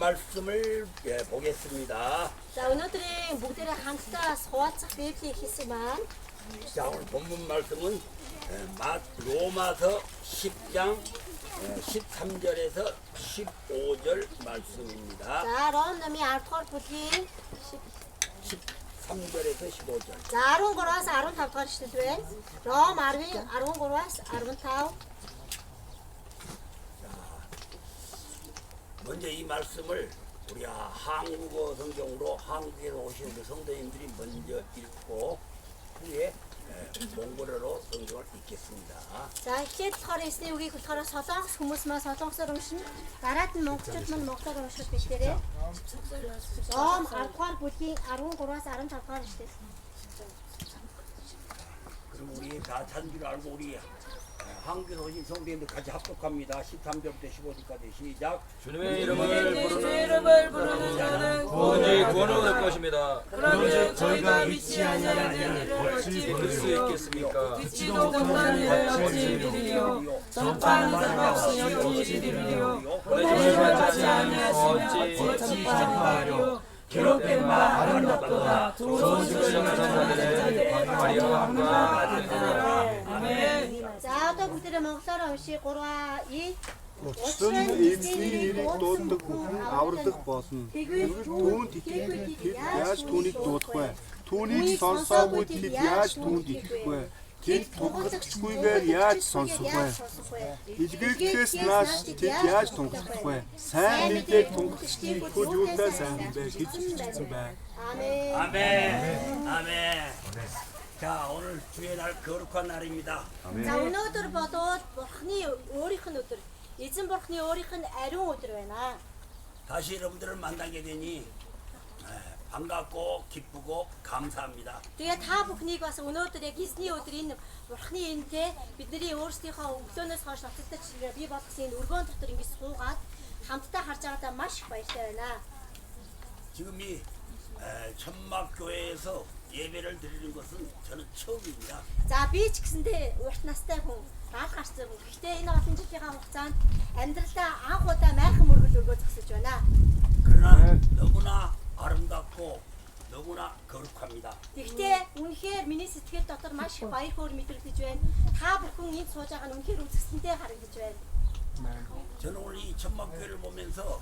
말씀을 보겠습니다. 자, 오늘들은 목들의 한국다 소화책 비블리 히스만. 자, 오늘 본문 말씀은 로마서 10장 13절에서 15절 말씀입니다. 자, 롬 남이 아르토르 부팅. 13절에서 15절. 자, 아론 고라스 아론 탑터 시트웨. 롬 아르비 아론 고라스 아론 타우. 먼저 이 말씀을 우리 한국어 성경으로 한국에서 오신 그 성도님들이 먼저 읽고 후에 몽골어로 성경을 읽겠습니다. 자, хэд 터레스니 우리 그터라 서정 스무스마 서정스러우신 나라튼 몽골은 몽골어 오실 때에 롬 아르토르 부팅 아론 고라스 아론 탑터 시트. 그럼 우리 다 찬 줄 알고 우리 한국에서 오신 성도님들 같이 합독합니다. 13절부터 15절까지 시작. 주님의 이름을 부르는 자는 구원이 구원을 얻을 것입니다. 그런데 저희가 믿지 아니하는 일을 어찌 믿을 수 있겠습니까? 듣지도 못하는 일을 어찌 믿으리요 전파하는 자가 없으니 어찌 믿으리요 보내심을 받지 아니하시면 어찌 전파하려 기록된 바 아름답도다 좋은 소식을 전하는 자들의 광야와 함과 아멘. 자, 또 목들의 몽골어 오시 고라 이 Өчтөн эвсний нэрийг дууддаг бүхэн аврагдах болно. Түүнд итгэх тэд яаж түүнийг дуудах вэ? Түүнийг сонсоогүй тэд яаж түүнд итгэх вэ? Тэд тунхагчгүйгээр яаж сонсох вэ? Илгээгчээс нааш тэд яаж тунхаглах вэ? Сайн мэдээг тунхагчдын хөл юутай сайн бэ гэж бичсэн байна. 아멘. 아멘. 아멘. 자, 오늘 주의 날 거룩한 날입니다. За, өнөөдөр бодоод бурхны өөрийнх нь өдөр. Эзэн бурхны өөрийнх нь ариун өдөр байна. 다시 여러분들을 만나게 되니 반갑고 기쁘고 감사합니다. Тэгээ та бүхнийг бас өнөөдөр яг эзний өдөр энэ бурхны энэтэй бидний өөрсдийнхөө өглөөнөөс хойш ноцтой чигээр бий болгосон энэ өргөөн дотор ингэж суугаад хамтдаа харж байгаадаа маш их баяртай байна. 지금 이 천막교회에서 예배를 드리는 것은 저는 처음입니다. За, би ч гэсэндээ урт настай хүн даал гарсан хүн. Гэхдээ энэ олон жилийн хугацаанд амьдралдаа анх удаа майхан мөргөл өргөө зогсож байна. 그러나 너무나 아름답고 너무나 거룩합니다. Гэхдээ үнэхээр миний сэтгэл дотор маш их баяр хөөр мэдрэгдэж байна. Та бүхэн энд сууж байгаа нь үнэхээр үзэсгэлэнтэй харагдаж байна. 저는 오늘 이 천막교회를 보면서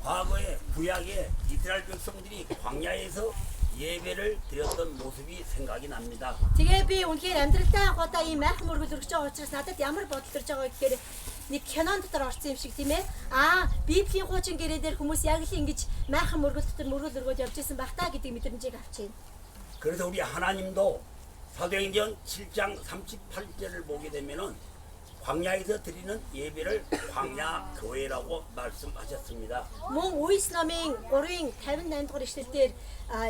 과거에 구약의 이스라엘 백성들이 광야에서 예배를 드렸던 모습이 생각이 납니다. Тэгээ би үнэхээр амьдралдаа анх удаа ийм майхан мөргөл өргөж байгаа учраас надад ямар бодол төрж байгаа гэхээр нэг кинон дотор орсон юм шиг тийм ээ. Библийн хуучин гэрээ дээр хүмүүс яг л ингэж майхан мөргөл дотор мөргөл өргөж явж исэн байх та гэдэг мэдрэмжийг авч байна. 그래서 우리 하나님도 사도행전 7장 38절을 보게 되면은 광야에서 드리는 예배를 광야 교회라고 말씀하셨습니다. Мөн Үс номын 3-ын 58 дугаар ишлэл дээр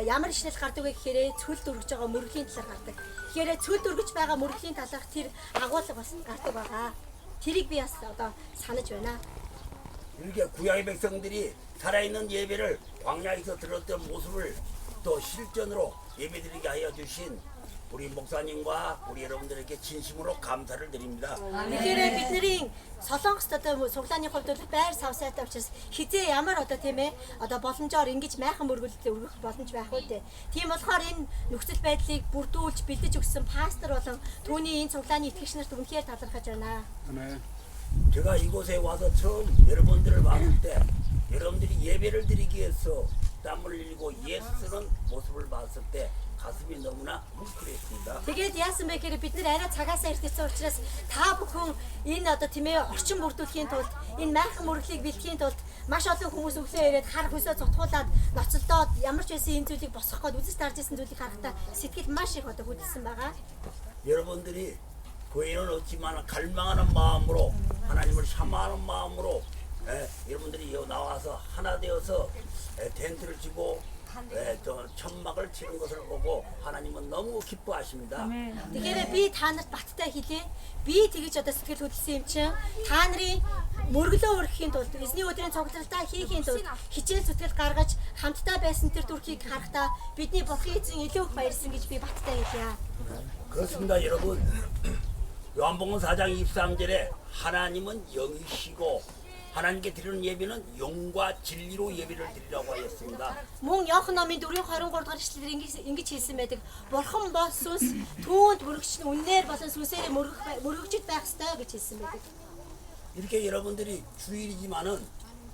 ямар ишлэл гардаг вэ гэхээр цөлд өргөж байгаа мөргөлийн талаар гардаг. Тэгэхээр цөлд өргөж байгаа мөргөлийн талаарх тэр агуулга бас гардаг байгаа. Тэрийг би бас одоо санаж байна. 이렇게 구약의 백성들이 살아있는 예배를 광야에서 드렸던 모습을 또 실전으로 예배드리게 하여 주신 우리 목사님과 우리 여러분들에게 진심으로 감사를 드립니다. Тэгэхээр бидний солонгост одоо суглааны хувьд бол байр савсаатай учраас хизээ ямар одоо тийм ээ одоо боломжоор ингэж майхан мөргөлд өргөх боломж байх үү те. Тийм болохоор энэ нөхцөл байдлыг бүрдүүлж бэлдэж өгсөн пастор болон түүний энэ суглааны итгэгч нарт үнэхээр талархаж байна. 제가 이곳에 와서 처음 여러분들을 봤을 때 여러분들이 예배를 드리기 위해서 땀을 흘리고 예쓰는 모습을 봤을 때 가슴이 너무나 뭉클했습니다. Тэгээд яасан бэ гэхээр бид нар арай цагаасаа ирсэн учраас та бүхэн энэ одоо тийм ээ орчин бүрдүүлэхийн тулд энэ майхан мөрөглийг бэлтгэхийн тулд маш олон хүмүүс өглөө ирээд хар хөсөө цутгуулад ноцолдоод ямар ч байсан энэ зүйлийг босгох гээд үзэж тарж исэн зүйлийг харахтаа сэтгэл маш их одоо хөдөлсөн байгаа. 여러분들이 교회는 없지만 갈망하는 마음으로 하나님을 사모하는 마음으로 여러분들이 나와서 하나 되어서 텐트를 치고 천막을 치는 것을 보고 하나님은 너무 기뻐하십니다. Тэгэхээр би та нарт баттай хэлээ. Би тэгэж одоо сэтгэл хөдлсөн юм чинь та нарын мөргөлөө өргөхийн тулд эзний өдрийн цогцолтоо хийхийн тулд хичээл зүтгэл гаргаж хамтдаа байсан тэр төрхийг харахтаа бидний бурхан эзэн илүү их баярлсан гэж би баттай хэлье. 그렇습니다, 여러분. 요한복음 4장 23절에 하나님은 영이시고 하나님께 드리는 예배는 영과 진리로 예배를 드리라고 하였습니다. Мөн Иохан номын 4:23 дугаар эшлэлээр ингэж хэлсэн байдаг. Бурхан бол сүнс түүнд мөрөгч нь үннээр болон сүнсээр мөрөгчд байх ёстой гэж хэлсэн байдаг. 이렇게 여러분들이 주일이지만은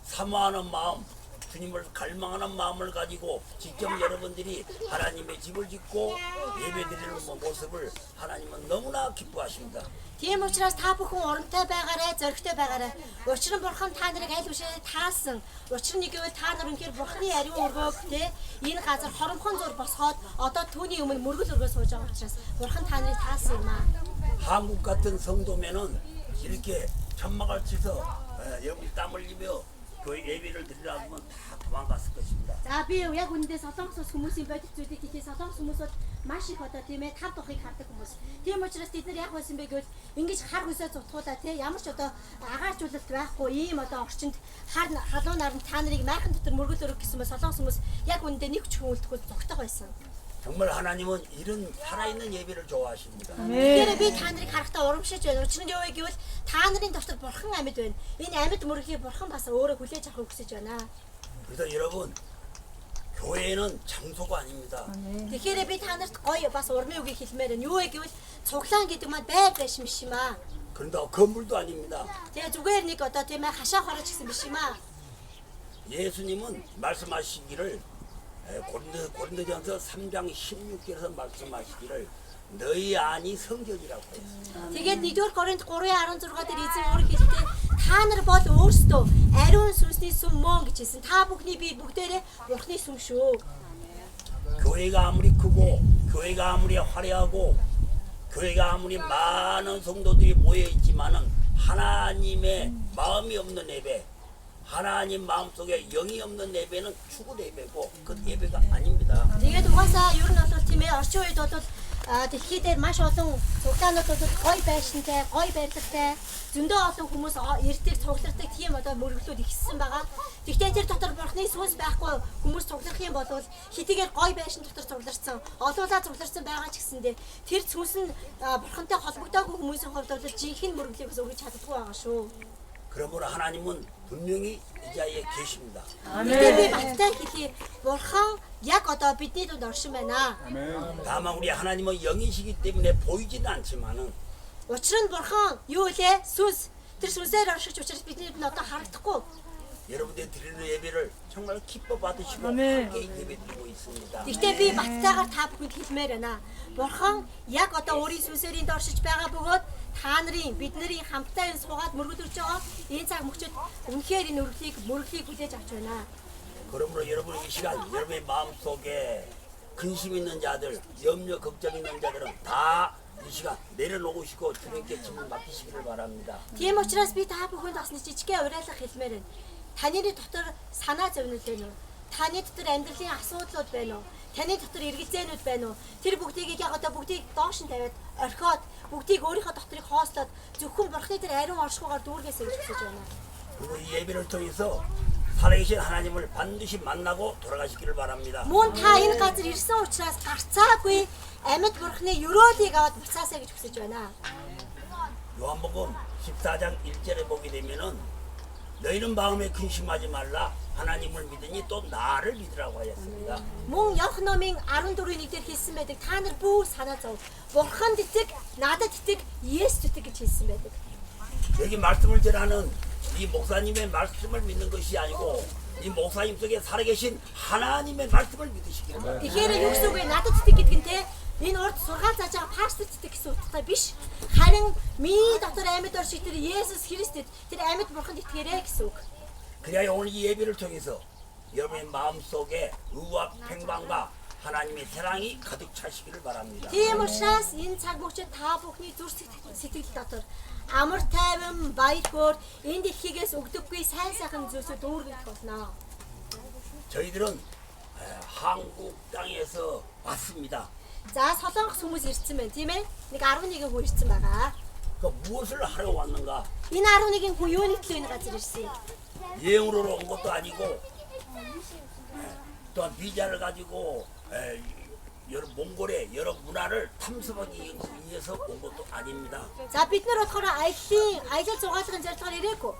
사모하는 마음, 주님을 갈망하는 마음을 가지고 직접 여러분들이 하나님의 집을 짓고 예배드리는 모습을 하나님은 너무나 기뻐하십니다. Тийм учраас та бүхэн урамтай байгаарай, зоригтой байгаарай. Учир нь бурхан та нарыг аль бишээ таасан. Учир нь гэвэл та нар үнэхээр бурханы ариун өргөөг те энэ газар хоромхон зур босгоод одоо түүний өмнө мөргөл өргөө сууж байгаа учраас бурхан та нарыг таасан юм аа. 한국 같은 성도면은 이렇게 천막을 치서 여러분 땀 흘리며 교회 예배를 드리라 하면 다 도망갔을 것입니다. За би яг үндэ солонгос хүмүүсийн бодит зүйлийг хийх солонгос хүмүүс бол маш их одоо тийм ээ тав тухыг хардаг хүмүүс. Тийм учраас бид нар яг байсан бэ гэвэл ингэж хар хөсөө зутгуулаа тийм ямар ч одоо агааржуулалт байхгүй ийм одоо орчинд халуун наранд та нарыг майхан дотор мөргөл өргөх гэсэн солонгос хүмүүс яг үндэ нэг ч хүн үлдэхгүй зогтойгоо байсан. 정말 하나님은 이런 살아있는 예배를 좋아하십니다. Тэгэхээр би та нарыг харахтаа урамшиж байна. Учир нь юу вэ гэвэл та нарын дотор бурхан амьд байна. Энэ амьд мөргийг бурхан бас өөрөө хүлээж авахыг хүсэж байна. 그래서 여러분 교회는 장소가 아닙니다. Тэгэхээр би та нарт гоё бас урмын үгийг хэлмээр байна. Юу вэ гэвэл цуглаан гэдэг маань байр байшин биш юм аа. 그런데 건물도 아닙니다. Тэгээ зүгээр нэг одоо тийм ээ хашаа хорож гэсэн биш юм аа. 예수님은 말씀하시기를 고린도전서 3장 16절에서 말씀하시기를 너희 안이 성전이라고 했어요. Тэгээд 1-р Коринт 3:16 дээр эзэн өөрөө хэлдэг та нар бол өөрсдөө ариун сүнсний сүм мөн гэж хэлсэн. Та бүхний бие бүгдээрээ бурхны сүм шүү. 교회가 아무리 크고 교회가 아무리 화려하고 교회가 아무리 많은 성도들이 모여 있지만은 하나님의 마음이 없는 예배, 하나님 마음속에 영이 없는 예배는 죽은 예배고 그 예배가 아닙니다. Тэгээд угаасаа ер нь бол тийм ээ орчин үед бол дэлхий дээр маш олон цуглаанууд бол гоё байшинтай, гоё барилгатай, зөндөө олон хүмүүс ирдэг, цуглардаг тийм одоо мөрөглүүд ихссэн байгаа. Тэгвэл тэр дотор бурхны сүнс байхгүй хүмүүс цуглах юм бол хэдийгээр гоё байшин дотор цугларсан, олуулаа цугларсан байгаа ч гэсэндээ тэр сүнс нь бурхантай холбогдоогүй хүмүүсийн хувьд бол жинхэнэ мөрөглийг бас өгч чаддаггүй байгаа шүү. 그러므로 하나님은 분명히 이 자리에 계십니다. Тэгээд би баттай хэлье. Бурхан яг одоо бидний дунд оршин байна. 다만 우리 하나님은 영이시기 때문에 보이지는 않지만은 Учир нь бурхан юу вэ? Сүнс. Тэр сүнсээр оршиж учраас бидний дунд одоо харагдахгүй. 여러분들이 드리는 예배를 정말 기뻐 받으시고 함께 예배드리고 있습니다. Гэхдээ би баттайгаар та бүхэнд хэлмээр байна. Бурхан яг одоо өөрийн сүнсээр энд оршиж байгаа бөгөөд та нарын бидний хамтдаа энэ суугаад мөргөлж байгаа энэ цаг мөчид үнэхээр энэ мөрөглийг хүлээж авч байна. 그러므로 여러분 이 시간 여러분의 마음속에 근심 있는 자들, 염려 걱정 있는 자들은 다 이 시간 내려놓으시고 주님께 짐을 맡기시기를 바랍니다. Тийм учраас би та бүхэнд бас нэг жижигхэн уриалга хэлмээр байна. Таны дотор санаа зовнил байна уу? Таны дотор амьдралын асуудлууд байна уу? Таны дотор эргэлзээнүүд байна уу? Тэр бүгдийг яг одоо бүгдийг доош нь тавиад орхиод бүгдийг өөрийнхөө доторыг хоослоод зөвхөн бурхны тэр ариун оршихугаар дүүргээсэй гэж хүсэж байна. 그리고 이 예배를 통해서 살아계신 하나님을 반드시 만나고 돌아가시기를 바랍니다. Мөн та энэ газар ирсэн учраас гарцаагүй амьд бурхны өрөөлийг аваад буцаасаа гэж хүсэж байна. 요한복음 14장 1절에 보게 되면은 너희는 마음에 근심하지 말라 하나님을 믿으니 또 나를 믿으라고 하였습니다. Мөн Иохан номын 14-ийн 1-ээр хэлсэн байдаг. Та нар бүр санаа зов. Бурханд итэг, надад итэг, Есүст итэг гэж хэлсэн байдаг. 여기 말씀을 전하는 이 목사님의 말씀을 믿는 것이 아니고 이 목사님 속에 살아계신 하나님의 말씀을 믿으시기를 바랍니다. Тэгэхээр юу гэсэн үг вэ? Надад итэг гэдэг нь те энэ урд сургаал зааж байгаа пастор итэг гэсэн утгатай биш. Харин миний дотор амьд оршиж тэр Есүс Христэд тэр амьд бурханд итгээрэй гэсэн үг. 그래야 오늘 이 예배를 통해서 여러분의 마음속에 의와 평강과 하나님의 사랑이 가득 차시기를 바랍니다. Тийм учраас энэ цаг мөчид та бүхний зүрх сэтгэл дотор амар тайван баяргоор энэ дэлхийгээс өгдөггүй сайн сайхан зүйлсүүд дүүргэх болно. 저희들은 한국 땅에서 왔습니다. За солонгос хүмүүс ирсэн байна тийм ээ. Нэг 11 хүн ирсэн байгаа. 그 무엇을 하러 왔는가? Энэ 11 хүн юуны төлөө энэ газар ирсэн? 여행으로 온 것도 아니고 또한 비자를 가지고 여러 몽골의 여러 문화를 탐색하기 위해서 온 것도 아닙니다. За бид нар болохоор аялал зугаалгын зорилгоор ирээгүй.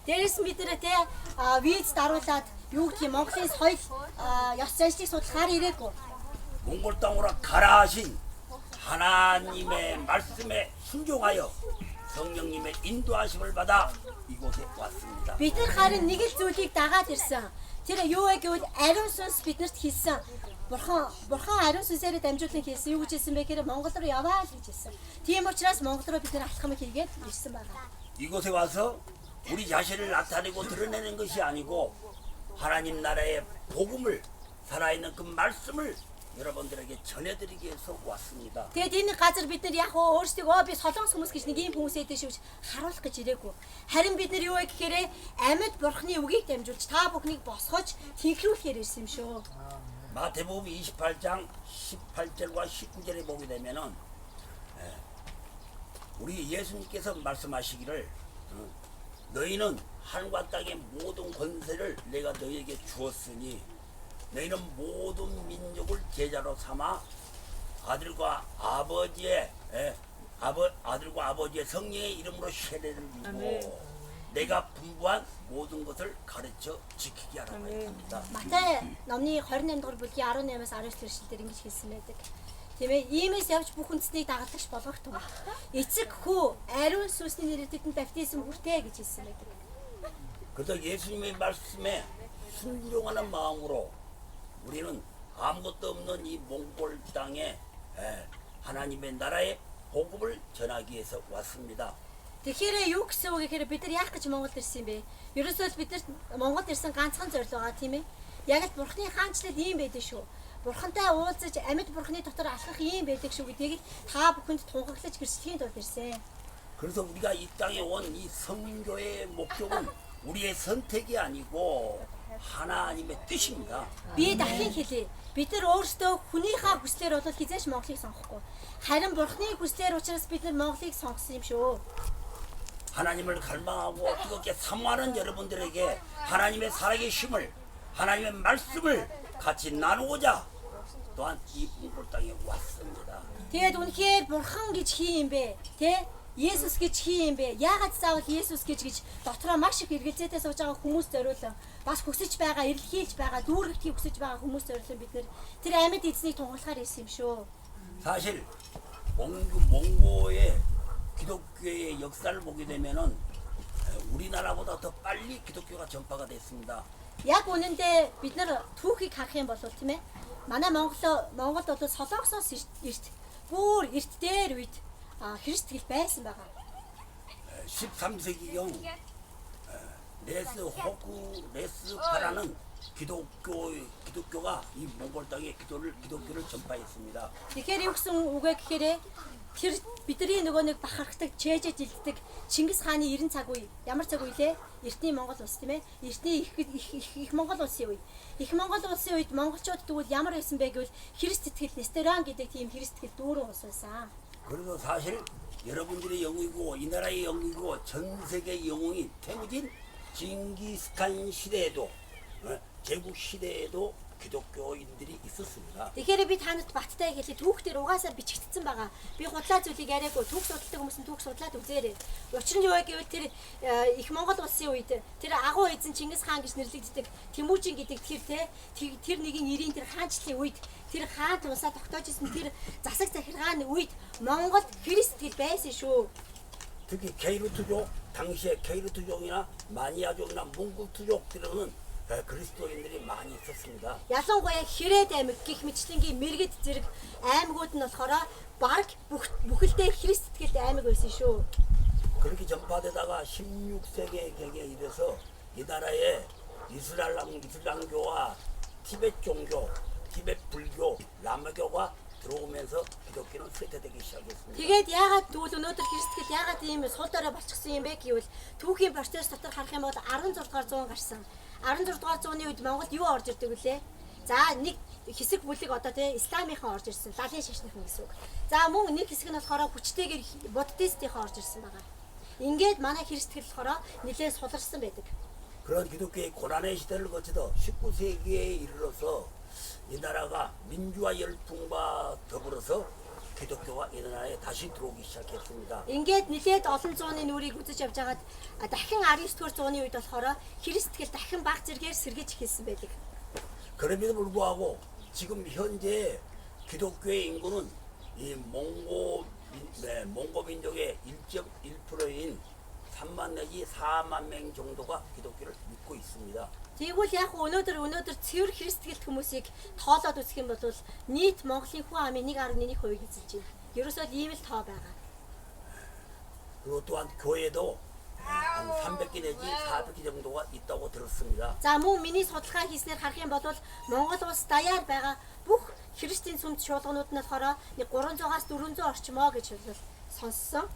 Дээрээс бид нэ те виз даруулаад юу гэх юм Монголын соёл ёс заншлыг судлахаар ирээгүй. 몽골 땅으로 가라 하신 하나님의 말씀에 순종하여 성령님의 인도하심을 받아 이곳에 왔습니다. Бид нар харин нэг л зүйлийг дагаад ирсэн. Тэр юу вэ гэвэл ариун сүнс биднэрт хэлсэн. Бурхан ариун сүнсээр дамжуулан хэлсэн. Юу гэж хэлсэн бэ гэхээр Монгол руу яваа л гэж хэлсэн. Тийм учраас Монгол руу бид нар алхам хийгээд ирсэн байна. 이곳에 와서 우리 자신을 나타내고 드러내는 것이 아니고 하나님 나라의 복음을 살아있는 그 말씀을 여러분들에게 전해드리기 위해서 왔습니다. Тэгээд энэ газар бид нар яг өөрсдөө би солонгос хүмүүс гэж нэг юм хүмүүсээ дэшвч харуулах гэж ирээгүй. Харин бид нар юу вэ гэхээр амьд бурхны үгийг дамжуулж та бүхнийг босгож тэнхрүүлэхээр ирсэн юм шүү. 마태복음 28장 18절과 19절에 보게 되면은 우리 예수님께서 말씀하시기를 너희는 하늘과 땅의 모든 권세를 내가 너희에게 주었으니 너희는 모든 민족을 제자로 삼아 아들과 아버지의 성령의 이름으로 세례를 주고 내가 분부한 모든 것을 가르쳐 지키게 하라고 했습니다. Матай номны 28 дугаар бүлгийн 18-аас 19 эшлэлээр ингэж хэлсэн байдаг. Тийм ээ, иймээс явж бүх үндэснийг дагалдагч болгох тун. Эцэг хүү ариун сүнсний нэрээр тэдэнд баптизм хүртээ гэж хэлсэн байдаг. 그래서 예수님의 말씀에 순종하는 마음으로 우리는 아무것도 없는 이 몽골 땅에 하나님의 나라의 복음을 전하기 위해서 왔습니다. Тэгэхээр юу гэсэн үг гэхээр бид нар яах гэж Монголд ирсэн юм бэ? Ерөөсөө бид нар Монголд ирсэн ганцхан зорилго байгаа тийм ээ. Яг л Бурхны хаанчлал ийм байдаг шүү. Бурхантай уулзаж амьд Бурхны дотор алхах ийм байдаг шүү гэдгийг та бүхэнд тунхаглаж гэрчлэхийн тулд ирсэн. 그래서 우리가 이 땅에 온 이 선교의 목적은 우리의 선택이 아니고 하나님의 뜻입니다. Би дахин хэлье. Бид нар өөрсдөө хүнийхээ хүслээр бол хизээш Монголыг сонгохгүй. Харин Бурхны хүслээр учраас бид нар Монголыг сонгосон юм шүү. 하나님을 갈망하고 뜨겁게 사모하는 여러분들에게 하나님의 살아계심을 하나님의 말씀을 같이 나누고자 또한 이 몽골 땅에 왔습니다. Тэгээд үнэхээр Бурхан гэж хий юм бэ? Тэ? Есүс гэж хий юм бэ? Яагаад заавал Есүс гэж дотроо маш их эргэлзээтэй сууж байгаа хүмүүс зориулсан. Бас хүсэж байгаа, эрэлхийлж байгаа, дүүрэгтгий хүсэж байгаа хүмүүс зориулсан бид нэр тэр амьд эзнийг тунгалахаар ирсэн юм шүү. 사실 몽고의 기독교의 역사를 보게 되면은 우리나라보다 더 빨리 기독교가 전파가 됐습니다. Яг үнэндээ бид нар түүхийг харах юм бол тийм ээ. Манай Монголд одоо солонгосоос эрт бүр эрт дээр үед христтгэл байсан байгаа. 13세기경 레스파라는 기독교가 이 몽골 땅에 기독교를 전파했습니다. Тэгэхээр юу гэсэн үг вэ гэхээр тэр бидний нөгөө нэг бахархдаг, чэжэж илддэг Чингис хааны 90 цаг үе. Ямар цаг үе лээ? Эртний Монгол улс тийм ээ. Эртний их Монгол улсын үе. Их Монгол улсын үед монголчууд тэгвэл ямар байсан бэ гэвэл Христ итгэл Нестеран гэдэг тийм Христ итгэл дүүрэн улс байсан. 그래서 사실 여러분들의 영웅이고 이 나라의 영웅이고 전 세계 영웅이 태무진 징기스칸 시대에도 제국 시대에도 기독교인들이 있었습니다. Тэгэхээр би танад баттай хэлээ түүхтэр угаасаа бичигдсэн байгаа. Би худлаа зүйлийг яриаггүй түүх судалдаг хүмүүс нь түүх судлаад үзээрэй. Учир нь юу вэ гэвэл тэр их Монгол улсын үед тэр агуу эзэн Чингис хаан гэж нэрлэгддэг Тэмүүжин гэдэг тэр нэгэн нэрийн тэр хаанчлалын үед тэр хаан тусаа тогтоож исэн тэр засаг захиргааны үед Монголд христтгэл байсан шүү. 특히 케이르투족 당시에 케이르투족이나 마니아족이나 몽골투족들은 그리스도인들이 많이 있었습니다. Ялангуяа Хэрээд аймаг гих мэтлэнгийн мэргэд зэрэг аймагуд нь болохоор баг бүхэлдээ Христ итгэлт аймаг байсан шүү. 그렇게 전파되다가 16세기에 이래서 이 나라에 이슬람교와 티베트 종교, 티베트 불교, 라마교가 들어오면서 기독교는 쇠퇴되기 시작했습니다. Тэгээд яагаад тэгвэл өнөөдөр Христтгэл яагаад ийм сул дорой болчихсон юм бэ гэвэл түүхийн процесс дотор харах юм бол 16 дугаар зуун гарсан. 16 дугаар зууны үед Монголд юу орж ирдэг вүлээ? За нэг хэсэг бүлэг одоо тий исламынхан орж ирсэн. Лалын шашныхан гэсэн үг. За мөн нэг хэсэг нь болохоор хүчтэйгээр буддистийнхан орж ирсэн байгаа. Ингээд манай Христтгэл болохоор нэлээд суларсан байдаг. 그런 기독교의 고난의 시대를 거쳐서 19세기에 이르러서 이 나라가 민주화 열풍과 더불어서 기독교가 이 나라에 다시 들어오기 시작했습니다. Ингээд нэлээд олон зууны нүрийг үзэж явж байгаад дахин 19-р зууны үед болохоор Христтгэл дахин баг зэргээр сэргэж эхэлсэн байдаг. 그럼에도 불구하고 지금 현재 기독교의 인구는 이 몽고 민족의 1.1%인 3만 내지 4만 명 정도가 기독교를 믿고 있습니다. Тэгвэл яг өнөөдөр цэвэр Христтгэлт хүмүүсийг тоолоод үзэх юм бол нийт Монголын хүн амын 1.1% эзэлж байна. Ерөөсөө ийм л тоо байгаа. 그리고 또한 교회도 한 300개 내지 400개 정도가 있다고 들었습니다. За мөн миний судалгаа хийснээр харах юм бол Монгол улс даяар байгаа бүх Христийн сүмд шуулганууд нь болохоор 300-аас 400 орчмоо гэж сонссон.